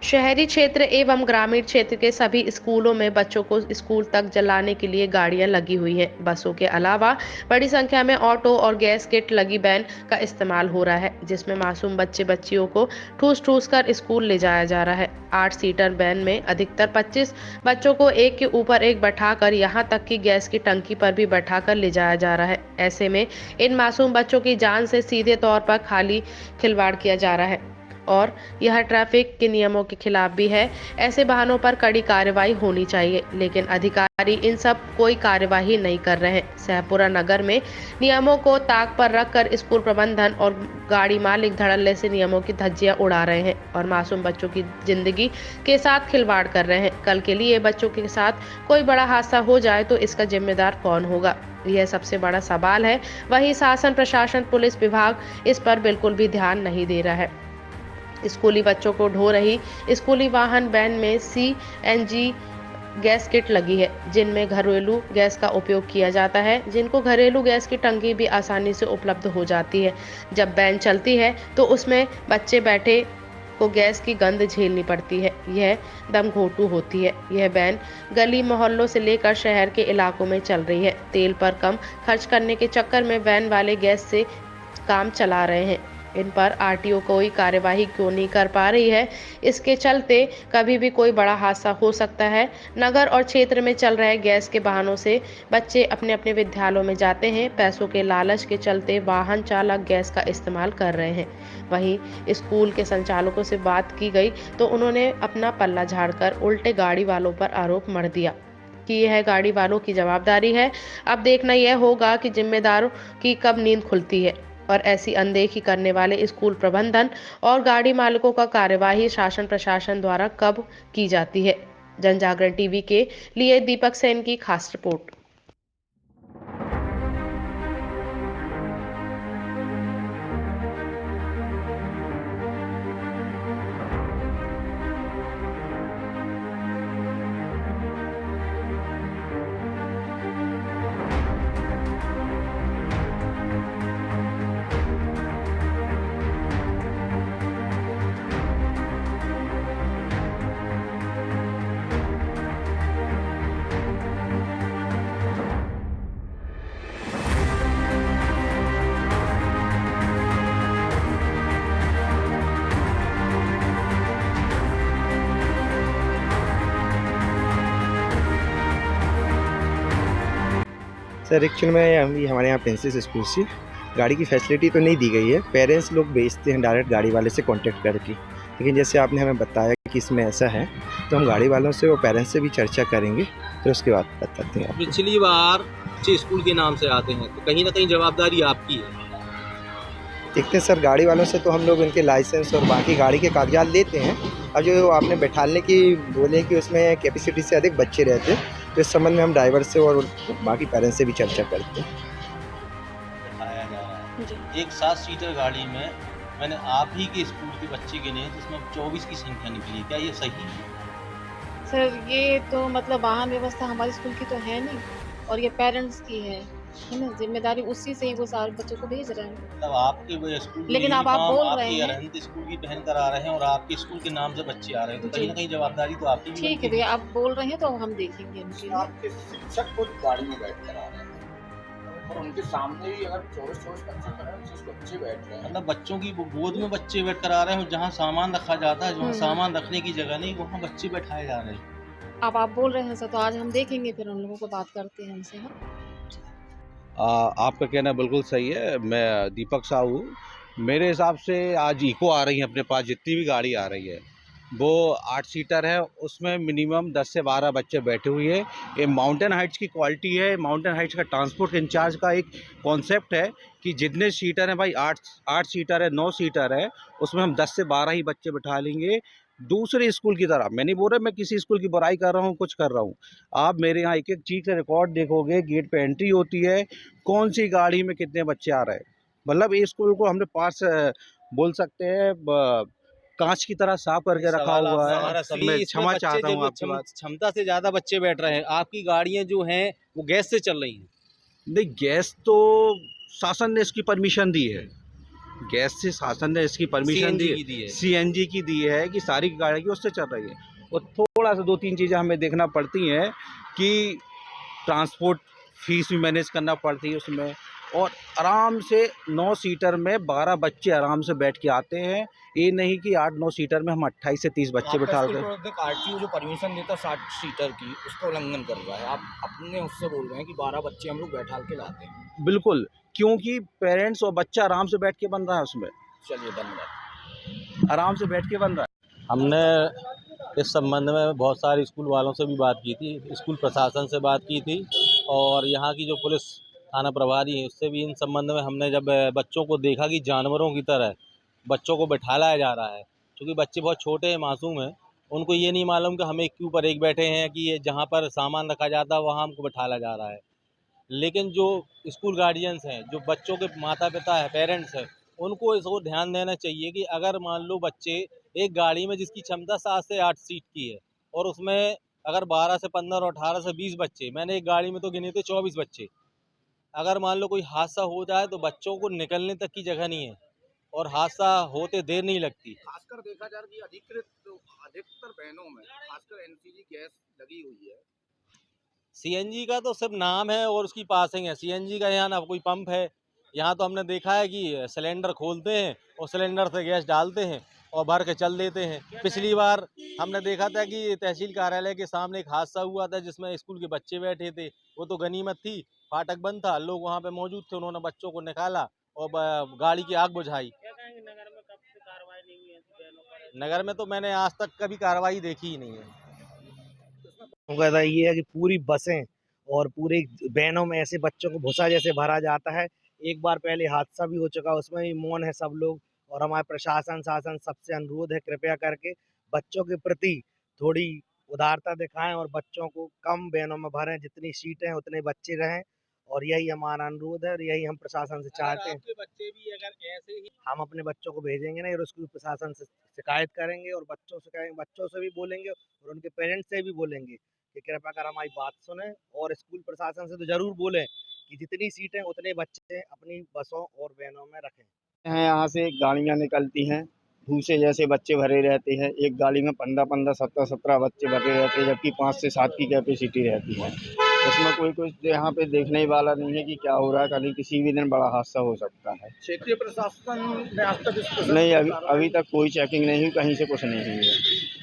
शहरी क्षेत्र एवं ग्रामीण क्षेत्र के सभी स्कूलों में बच्चों को स्कूल तक जलाने के लिए गाड़ियां लगी हुई हैं। बसों के अलावा बड़ी संख्या में ऑटो और गैस किट लगी वैन का इस्तेमाल हो रहा है, जिसमें मासूम बच्चे बच्चियों को ठूस ठूस कर स्कूल ले जाया जा रहा है। 8 सीटर वैन में अधिकतर 25 बच्चों को एक के ऊपर एक बैठाकर यहां तक कि गैस की टंकी पर भी बैठाकर ले जाया जा रहा है। ऐसे में इन मासूम बच्चों की जान से सीधे तौर पर खाली खिलवाड़ किया जा रहा है और यह ट्रैफिक के नियमों के खिलाफ भी है। ऐसे वाहनों पर कड़ी कार्रवाई होनी चाहिए, लेकिन अधिकारी इन सब कोई कार्यवाही नहीं कर रहे हैं। शाहपुरा नगर में नियमों को ताक पर रखकर स्कूल प्रबंधन और गाड़ी मालिक धड़ल्ले से नियमों की धज्जियां उड़ा रहे हैं और मासूम बच्चों की जिंदगी के साथ खिलवाड़ कर रहे हैं। कल के लिए बच्चों के साथ कोई बड़ा हादसा हो जाए तो इसका जिम्मेदार कौन होगा, यह सबसे बड़ा सवाल है। वहीं शासन, प्रशासन, पुलिस विभाग इस पर बिल्कुल भी ध्यान नहीं दे रहा है। स्कूली बच्चों को ढो रही स्कूली वाहन वैन में CNG गैस किट लगी है, जिनमें घरेलू गैस का उपयोग किया जाता है, जिनको घरेलू गैस की टंकी भी आसानी से उपलब्ध हो जाती है। जब वैन चलती है तो उसमें बच्चे बैठे को गैस की गंध झेलनी पड़ती है। यह दम घोटू होती है। यह वैन गली मोहल्लों से लेकर शहर के इलाकों में चल रही है। तेल पर कम खर्च करने के चक्कर में वैन वाले गैस से काम चला रहे हैं। इन पर RTO कोई कार्यवाही क्यों नहीं कर पा रही है? इसके चलते कभी भी कोई बड़ा हादसा हो सकता है। नगर और क्षेत्र में चल रहे गैस के वाहनों से बच्चे अपने अपने विद्यालयों में जाते हैं। पैसों के लालच के चलते वाहन चालक गैस का इस्तेमाल कर रहे हैं। वहीं स्कूल के संचालकों से बात की गई तो उन्होंने अपना पल्ला झाड़कर उल्टे गाड़ी वालों पर आरोप मढ़ दिया कि यह गाड़ी वालों की जवाबदारी है। अब देखना यह होगा कि जिम्मेदारों की कब नींद खुलती है और ऐसी अनदेखी करने वाले स्कूल प्रबंधन और गाड़ी मालिकों का कार्यवाही शासन प्रशासन द्वारा कब की जाती है। जनजागरण टीवी के लिए दीपक सेन की खास रिपोर्ट। सर एक्चुअल में अभी हमारे यहाँ प्रिंसेस स्कूल से गाड़ी की फैसिलिटी तो नहीं दी गई है। पेरेंट्स लोग भेजते हैं डायरेक्ट गाड़ी वाले से कांटेक्ट करके, लेकिन जैसे आपने हमें बताया कि इसमें ऐसा है तो हम गाड़ी वालों से और पेरेंट्स से भी चर्चा करेंगे, फिर उसके बाद बताते हैं। पिछली बार बच्चे स्कूल के नाम से आते हैं तो कहीं ना कहीं जवाबदारी आपकी है। देखते हैं सर, गाड़ी वालों से तो हम लोग इनके लाइसेंस और बाकी गाड़ी के कागजात लेते हैं। अब जो आपने बैठाने की बोले कि उसमें कैपेसिटी से अधिक बच्चे रहते हैं, तो इस संबंध में हम ड्राइवर से और बाकी पेरेंट्स से भी चर्चा करते हैं। बैठाया जा रहा है एक 7 सीटर गाड़ी में, मैंने आप ही के स्कूल के बच्चे गिने हैं जिसमें 24 की संख्या निकली, क्या ये सही है? सर ये तो मतलब वाहन व्यवस्था हमारे स्कूल की तो है नहीं और ये पेरेंट्स की है ना, जिम्मेदारी उसी से ही वो सारे बच्चों को भेज रहे हैं। मतलब आपके वो स्कूल लेकिन अब आप बोल रहे हैं अरहंत स्कूल की पहन कर आ रहे हैं और आपके स्कूल के नाम से बच्चे आ रहे हैं, तो कहीं ना कहीं जवाबदारी तो आपकी भी ठीक है भैया, आप बोल रहे हैं तो हम देखेंगे इनके लिए। आपके शिक्षक खुद गाड़ी में बैठ कर आ रहे हैं और उनके सामने भी अगर 24 बच्चे बैठ रहे हैं, मतलब बच्चों की गोद में बच्चे बैठ कर आ रहे हैं, जहाँ सामान रखा जाता है, जहाँ सामान रखने की जगह नहीं, वहाँ बच्चे बैठाए जा रहे हैं। अब आप बोल रहे हैं सर, तो आज हम देखेंगे, फिर उन लोगों को बात करते हैं उनसे। आपका कहना बिल्कुल सही है। मैं दीपक साहू, मेरे हिसाब से आज इको आ रही है अपने पास, जितनी भी गाड़ी आ रही है वो 8 सीटर है, उसमें मिनिमम 10 से 12 बच्चे बैठे हुए हैं। ये माउंटेन हाइट्स की क्वालिटी है। माउंटेन हाइट्स का ट्रांसपोर्ट इंचार्ज का एक कॉन्सेप्ट है कि जितने सीटर हैं भाई, 8 सीटर है, 9 सीटर है, उसमें हम 10 से 12 ही बच्चे बैठा लेंगे। दूसरे स्कूल की तरह मैं नहीं बोल रहा मैं किसी स्कूल की बुराई कर रहा हूँ, कुछ कर रहा हूँ। आप मेरे यहाँ एक एक चीज़ का रिकॉर्ड देखोगे, गेट पे एंट्री होती है, कौन सी गाड़ी में कितने बच्चे आ रहे हैं। मतलब इस स्कूल को हमने पास बोल सकते हैं कांच की तरह साफ करके रखा हुआ है। मैं क्षमा चाहता हूँ आपकी बात। क्षमता से ज़्यादा बच्चे बैठ रहे हैं, आपकी गाड़ियाँ जो हैं वो गैस से चल रही हैं। नहीं, गैस तो शासन ने इसकी परमिशन दी है, गैस से शासन ने इसकी परमिशन दी है, CNG की दी है कि सारी गाड़ी की उससे चल रही है। और थोड़ा सा 2-3 चीज़ें हमें देखना पड़ती हैं कि ट्रांसपोर्ट फीस भी मैनेज करना पड़ती है उसमें, और आराम से 9 सीटर में 12 बच्चे आराम से बैठ के आते हैं। ये नहीं कि 8-9 सीटर में हम 28 से 30 बच्चे बैठा दें। RTO जो परमिशन देता 60 सीटर की, उसका उल्लंघन कर रहा है। आप अपने उससे बोल रहे हैं कि 12 बच्चे हम लोग बैठा के लाते हैं। बिल्कुल, क्योंकि पेरेंट्स और बच्चा आराम से बैठ के बन रहा है उसमें। चलिए, धन्यवाद। आराम से बैठ के बन रहा है। हमने इस संबंध में बहुत सारे स्कूल वालों से भी बात की थी, स्कूल प्रशासन से बात की थी, और यहाँ की जो पुलिस थाना प्रभारी है उससे भी इन संबंध में हमने जब बच्चों को देखा कि जानवरों की तरह बच्चों को बैठाया जा रहा है, क्योंकि बच्चे बहुत छोटे हैं, मासूम हैं, उनको ये नहीं मालूम कि हम एक के ऊपर एक बैठे हैं, कि ये जहाँ पर सामान रखा जाता है वहाँ हमको बैठाया जा रहा है। लेकिन जो स्कूल गार्डियंस हैं, जो बच्चों के माता पिता है, पेरेंट्स हैं, उनको इसको ध्यान देना चाहिए कि अगर मान लो बच्चे एक गाड़ी में जिसकी क्षमता 7 से 8 सीट की है, और उसमें अगर 12 से 15 और 18 से 20 बच्चे, मैंने एक गाड़ी में तो गिने थे 24 बच्चे, अगर मान लो कोई हादसा हो जाए तो बच्चों को निकलने तक की जगह नहीं है, और हादसा होते देर नहीं लगती। खासकर देखा जाए कि अधिकतर बहनों में खासकर NCG गैस लगी हुई है। CNG का तो सिर्फ नाम है और उसकी पासिंग है। CNG का यहाँ ना कोई पंप है, यहाँ तो हमने देखा है कि सिलेंडर खोलते हैं और सिलेंडर से गैस डालते हैं और भर के चल देते हैं। पिछली बार हमने देखा था कि तहसील कार्यालय के सामने एक हादसा हुआ था जिसमें स्कूल के बच्चे बैठे थे, वो तो गनीमत थी, फाटक बंद था, लोग वहाँ पे मौजूद थे, उन्होंने बच्चों को निकाला और गाड़ी की आग बुझाई। नगर में तो मैंने आज तक कभी कार्रवाई देखी ही नहीं है। कहता ये है कि पूरी बसें और पूरी वैनों में ऐसे बच्चों को भूसा जैसे भरा जाता है। एक बार पहले हादसा भी हो चुका, उसमें भी मौन है सब लोग, और हमारे प्रशासन शासन सबसे अनुरोध है कृपया करके बच्चों के प्रति थोड़ी उदारता दिखाएं और बच्चों को कम वैनों में भरें, जितनी सीटें हैं उतने बच्चे रहें, और यही हमारा अनुरोध है और यही हम प्रशासन से चाहते हैं। बच्चे भी अगर ऐसे ही हम अपने बच्चों को भेजेंगे नहीं और स्कूल प्रशासन से शिकायत करेंगे और बच्चों से कहेंगे, बच्चों से भी बोलेंगे और उनके पेरेंट्स से भी बोलेंगे कि कृपया कर हमारी बात सुने, और स्कूल प्रशासन से तो जरूर बोलें कि जितनी सीटें उतने बच्चे अपनी बसों और वैनों में रखें। यहाँ से गाड़ियाँ निकलती हैं, भूसे जैसे बच्चे भरे रहते हैं। एक गाड़ी में 15-15, 17-17 बच्चे भरे रहते हैं, जबकि 5 से 7 की कैपेसिटी रहती है। उसमें कोई यहाँ पे देखने वाला नहीं है कि क्या हो रहा है, कभी किसी भी दिन बड़ा हादसा हो सकता है। क्षेत्रीय प्रशासन ने आज तक नहीं, अभी तक कोई चेकिंग नहीं हुई, कहीं से कुछ नहीं हुई है।